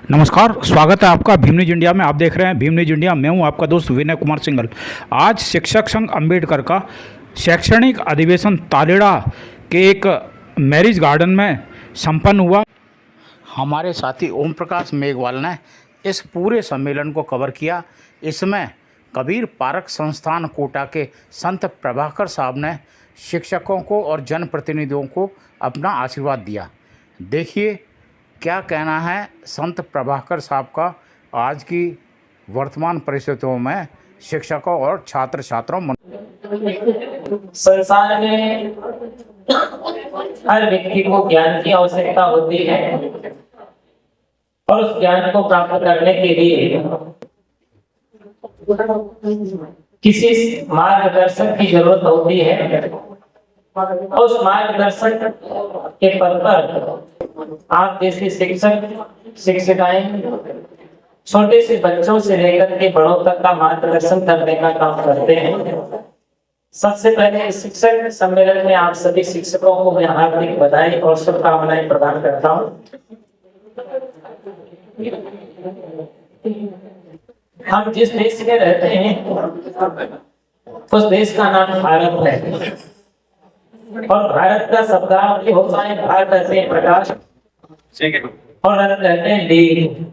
नमस्कार, स्वागत है आपका भीम न्यूज इंडिया में। आप देख रहे हैं भीम न्यूज इंडिया। मैं हूं आपका दोस्त विनय कुमार सिंघल। आज शिक्षक संघ अम्बेडकर का शैक्षणिक अधिवेशन तालेड़ा के एक मैरिज गार्डन में संपन्न हुआ। हमारे साथी ओम प्रकाश मेघवाल ने इस पूरे सम्मेलन को कवर किया। इसमें कबीर पार्क संस्थान कोटा के संत प्रभाकर साहब ने शिक्षकों को और जनप्रतिनिधियों को अपना आशीर्वाद दिया। देखिए क्या कहना है संत प्रभाकर साहब का आज की वर्तमान परिस्थितियों में शिक्षकों और छात्र छात्राओं। संसार में हर व्यक्ति को ज्ञान की आवश्यकता होती है और उस ज्ञान को प्राप्त करने के लिए किसी मार्गदर्शक की जरूरत होती है। उस मार्गदर्शक के पद पर आप जैसे शिक्षक शिक्षिकाएं छोटे से बच्चों से लेकर के बड़ों तक का मार्गदर्शन करने का काम करते हैं। सबसे पहले शिक्षक सम्मेलन में आप सभी शिक्षकों को मैं हार्दिक बधाई और शुभकामनाएं प्रदान करता हूं। हम जिस देश में रहते हैं उस देश का नाम भारत है और भारत का शब्दार्थ होता है भारत कहते हैं प्रकाश और अर्थ कहते हैं लीन।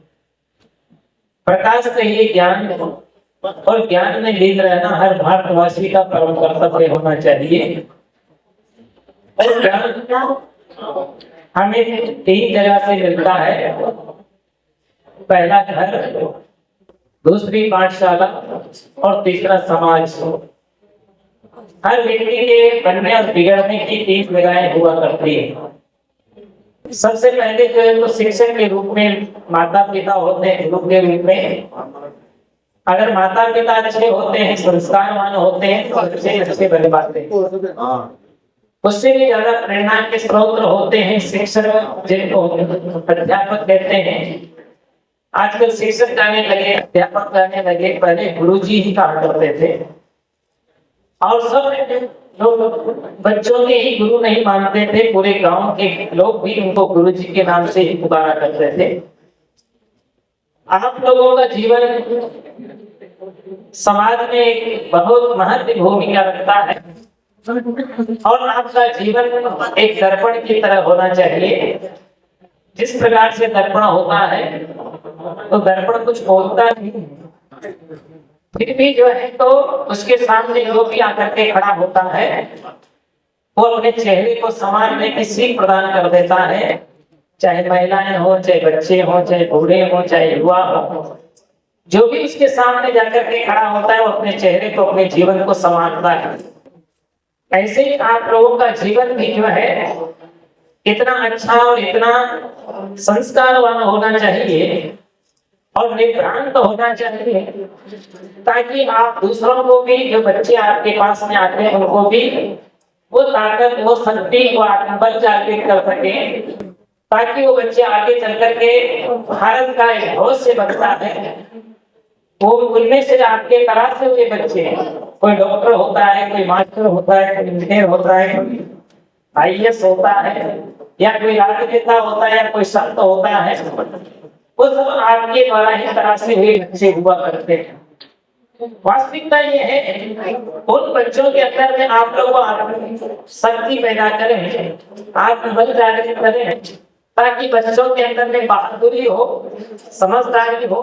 प्रकाश का ये ज्ञान और ज्ञान में लीन रहना हर भारतवासी का परम कर्तव्य होना चाहिए। और ज्ञान हमें तीन जगह से मिलता है। पहला घर, दूसरी पाठशाला और तीसरा समाज। हर व्यक्ति के बनने और बिगड़ने की तीन जगहें हुआ करती है। सबसे पहले जो है तो शिक्षक के रूप में माता पिता होते हैं। गुरु के रूप में अगर माता पिता अच्छे होते हैं, संस्कारवान होते हैं तो अच्छे बने पाते हैं। उससे भी ज्यादा प्रेरणा के स्रोत होते हैं शिक्षक, जिनको अध्यापक कहते हैं। आजकल शिक्षक जाने लगे, अध्यापक जाने लगे, पहले गुरुजी ही कहा करते थे। और सब लोग बच्चों के ही गुरु नहीं मानते थे, पूरे गांव के लोग भी उनको गुरुजी के नाम से ही पुकारा करते थे। आप लोगों का जीवन समाज में एक बहुत महत्वपूर्ण भूमिका रखता है और आपका जीवन एक दर्पण की तरह होना चाहिए। जिस प्रकार से दर्पण होता है तो दर्पण कुछ बोलता नहीं, फिर भी जो है तो उसके सामने जो भी आकर के खड़ा होता है वो अपने चेहरे को संवारने की सीख प्रदान कर देता है। चाहे महिलाएं हो, चाहे बच्चे हो, चाहे बूढ़े हो, चाहे युवा हो, जो भी उसके सामने जाकर के खड़ा होता है वो अपने चेहरे को, अपने जीवन को संवारता है। ऐसे ही आप लोगों का जीवन भी जो है इतना अच्छा और इतना संस्कारवान होना चाहिए और निभ्रांत होना चाहिए ताकि आप दूसरों को भी, जो बच्चे आपके पास में आते हैं उनको भी वो ताकत, वो शक्ति, वो आत्मबल जागृत कर सके, ताकि वो बच्चे आगे चल करके भारत का एक भविष्य बनता है। वो उनमें से आपके तरह से हुए बच्चे, कोई डॉक्टर होता है, कोई मास्टर होता है, कोई इंजीनियर होता है, कोई IAS होता है, या कोई राजनेता होता है, या कोई संत होता है, वो सब आपके द्वारा ही तरह से हुए बच्चे हुआ करते हैं। वास्तविकता ये है उन बच्चों के अंदर में आप लोग शक्ति पैदा करें, आत्मबल जागृत करें, ताकि बच्चों के अंदर में बहादुरी हो, समझदारी हो,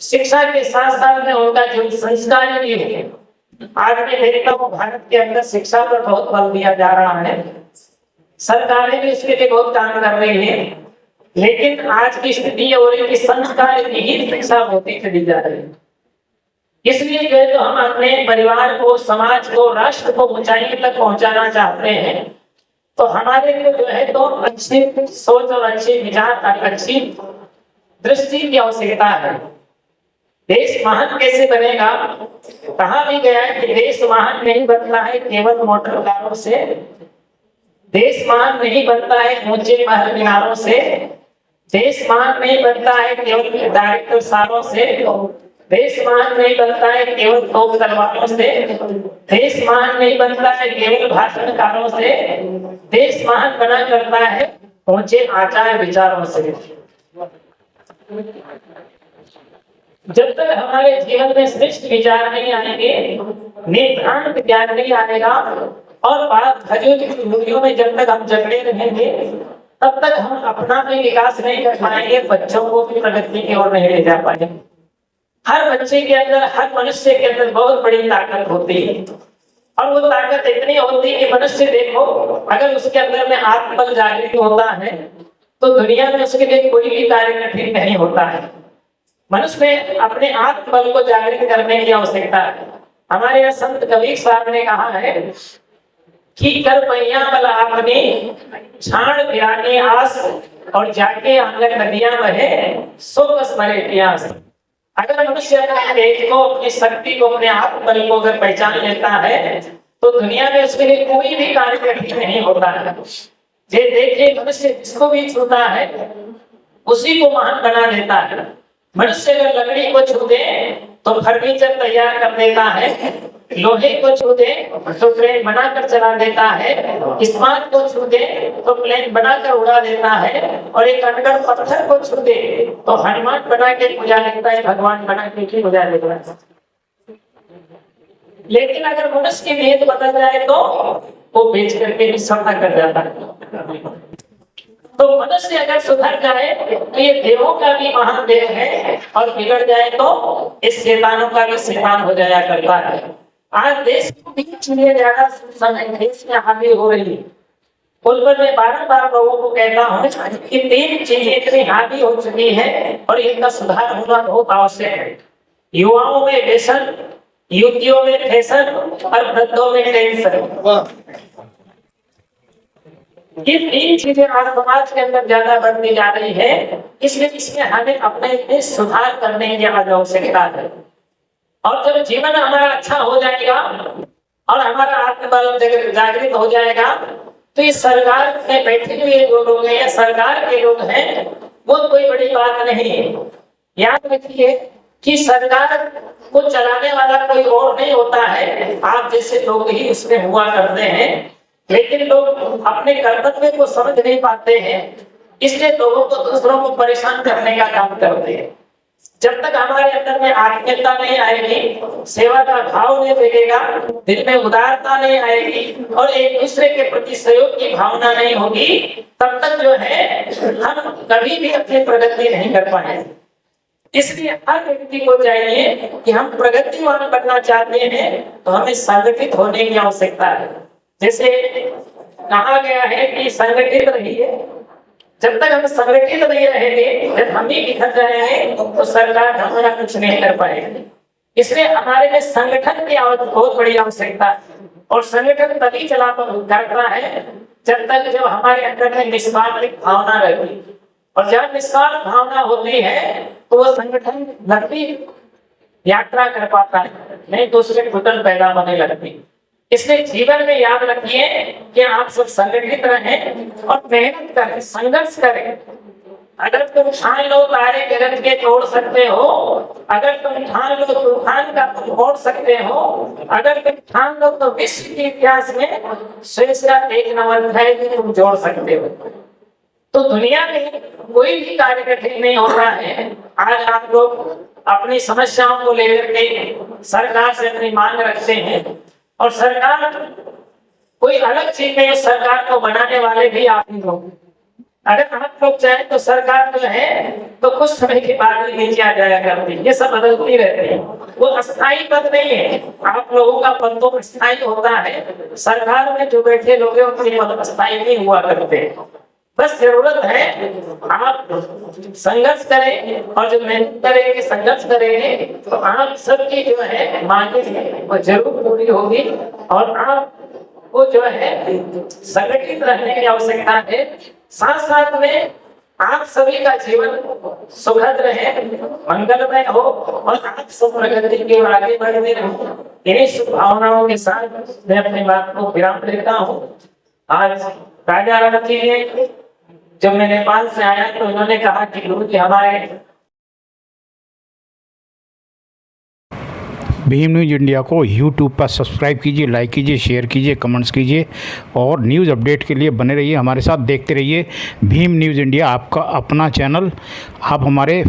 शिक्षा के साथ साथ में उनका जो संस्कार भी हो। आज मैं देखता हूँ भारत के अंदर शिक्षा पर बहुत बल दिया जा रहा है, सरकारें भी इसके लिए बहुत काम कर रही है, लेकिन आज की स्थिति हो रही है कि संस्कार विहीन शिक्षा होती चली जा रही है। इसलिए जो है तो हम अपने परिवार को, समाज को, राष्ट्र को ऊंचाई तक पहुंचाना चाहते हैं। तो हमारे लिए जो है तो अच्छी सोच और अच्छे विचार, अच्छी दृष्टि की आवश्यकता है। देश महान कैसे बनेगा? कहा भी गया है कि देश महान नहीं बनता है केवल मोटर कारों से, देश महान नहीं बनता है ऊंचे महल मीनारों से, देश महान नहीं बनता है केवल डायरेक्टर सालों से, देश महान नहीं बनता है केवल तोप तलवारों से, देश महान नहीं बनता है केवल भाषणकारों से, देश महान बना करता है ऊंचे आचार विचारों से। जब तक हमारे जीवन में श्रेष्ठ विचार नहीं आएंगे, निभ्रांत ज्ञान नहीं आएगा और बात फजूल की दूरियों में जब तक हम जकड़े रहेंगे, तब तक हम अपना भी विकास नहीं कर पाएंगे, बच्चों को भी प्रगति की ओर नहीं ले जा पाएंगे। हर बच्चे के अंदर, हर मनुष्य के अंदर बहुत बड़ी ताकत होती है और वो ताकत इतनी होती है कि मनुष्य देखो, अगर उसके अंदर में आत्मबल जागृत होता है तो दुनिया में उसके लिए कोई भी कार्य कठिन नहीं होता है। मनुष्य में अपने आत्मबल को जागृत करने की आवश्यकता है। हमारे यहाँ संत कबीर साहब ने कहा है कि कर पैया बल आपने छाण पिराने आस और जाके आंगन नदियां बहे सो कस मरे प्यास। अगर मनुष्य अपने तेज को, अपनी शक्ति को, अपने आत्मबल को अगर पहचान लेता है तो दुनिया में उसके लिए कोई भी कार्य कठिन नहीं होता है। जे देखिए, मनुष्य जिसको भी छूता है उसी को महान बना देता है। मनुष्य अगर लकड़ी को छू दे तो फर्नीचर तैयार कर देता है, लोहे को छू दे तो ट्रेन बनाकर चला देता है, इस्पात को छू दे तो प्लेन बनाकर उड़ा देता है और एक अनगढ़ पत्थर को छू दे तो हनुमान बना के पूजा लेता है, भगवान बना के पूजा लेता है। लेकिन अगर मनुष्य की नीयत बदल जाए तो वो बेच करके भी सौदा कर जाता है। तो मनुष्य अगर सुधर जाए तो ये देवों का भी महान देव है और बिगड़ जाए तो इस शैतानों का भी शैतान हो जाया करता है। आज देश की चीजें ज्यादा समय देश में हावी हो रही है। उन पर मैं बार-बार लोगों को कहता हूँ कि 3 चीजें इतनी हावी हो चुकी है और इनका सुधार होना बहुत आवश्यक है। युवाओं में व्यसन, युवतियों में फैशन और वृद्धों में टेंशन। ये 3 चीजें आज समाज के अंदर ज्यादा बढ़ती जा रही है, इसलिए इसमें हमें अपने सुधार करने की आवश्यकता है। और जब जीवन हमारा अच्छा हो जाएगा और हमारा आत्मबल जागृत हो जाएगा तो ये सरकार में बैठे हुए जो लोग हैं या सरकार के लोग हैं वो कोई बड़ी बात नहीं है। याद रखिए कि सरकार को चलाने वाला कोई और नहीं होता है, आप जैसे लोग ही उसमें हुआ करते हैं। लेकिन लोग अपने कर्तव्य को समझ नहीं पाते हैं, इसलिए लोगों को दूसरों को परेशान करने का काम करते हैं। जब तक हमारे अंदर में आत्मीयता नहीं आएगी, सेवा का भाव नहीं जगेगा, दिल में उदारता नहीं आएगी और एक दूसरे के प्रति सहयोग की भावना नहीं होगी, तब तक जो है हम कभी भी अपनी प्रगति नहीं कर पाएंगे। इसलिए हर व्यक्ति को चाहिए कि हम प्रगतिवान बनना चाहते हैं तो हमें संगठित होने की आवश्यकता है। जैसे कहा गया है कि संगठित रहिए। जब तक हम संगठित नहीं रहेंगे, जब हम ही बिखर जाएंगे तो सरकार हमारा कुछ नहीं कर पाएगी। इसलिए हमारे में संगठन की बहुत बड़ी आवश्यकता है और संगठन तभी चला करता है जब हमारे अंदर में निस्वार्थ भावना रहती है। और जब निस्वार्थ भावना होती है तो वो संगठन लंबी यात्रा कर पाता है, नहीं दूसरे की घुटन पैदा होने लगती। इसलिए जीवन में याद रखिए कि आप सब संगठित रहें और मेहनत करें, संघर्ष करें। अगर तुम ठान लो तारे गगन के तोड़ सकते हो, अगर तुम ठान लो तूफान का तुम मोड़ सकते हो, अगर तुम ठान लो तो विश्व के इतिहास में श्रेष्ठ एक नवअध्याय भी तुम जोड़ सकते हो। तो दुनिया में कोई भी कार्य कठिन नहीं होता है। आज आप लोग अपनी समस्याओं को लेकर के सरकार से अपनी मांग रखते हैं और सरकार कोई अलग चीज नहीं, सरकार को बनाने वाले भी आप ही लोग। अगर आप लोग चाहें तो सरकार जो है तो कुछ समय के बाद ही नीचे आ जाया करती है, ये सब बदलती रहती है, वो अस्थायी पद नहीं है। आप लोगों का पद तो अस्थायी होता है, सरकार में जो बैठे लोग हैं उनके पद अस्थायी नहीं हुआ करते। बस जरूरत है आप संघर्ष करें और जो मेहनत करेंगे, संघर्ष करेंगे तो आप सबकी जो है मांगे वो जरूर पूरी होगी और आपको जो है संगठित रहने की आवश्यकता है। साथ साथ में आप सभी का जीवन सुखद रहे, मंगलमय हो और आप सब प्रगति के आगे बढ़ते रहो। इन्हीं शुभ भावनाओं के साथ मैं अपनी बात को विराम देता हूँ। आज राजा रणजी ने जब मैं नेपाल से आया तो उन्होंने कहा कि गुरु जी हमारे भीम न्यूज़ इंडिया को यूट्यूब पर सब्सक्राइब कीजिए, लाइक कीजिए, शेयर कीजिए, कमेंट्स कीजिए और न्यूज़ अपडेट के लिए बने रहिए, हमारे साथ देखते रहिए। भीम न्यूज़ इंडिया आपका अपना चैनल। आप हमारे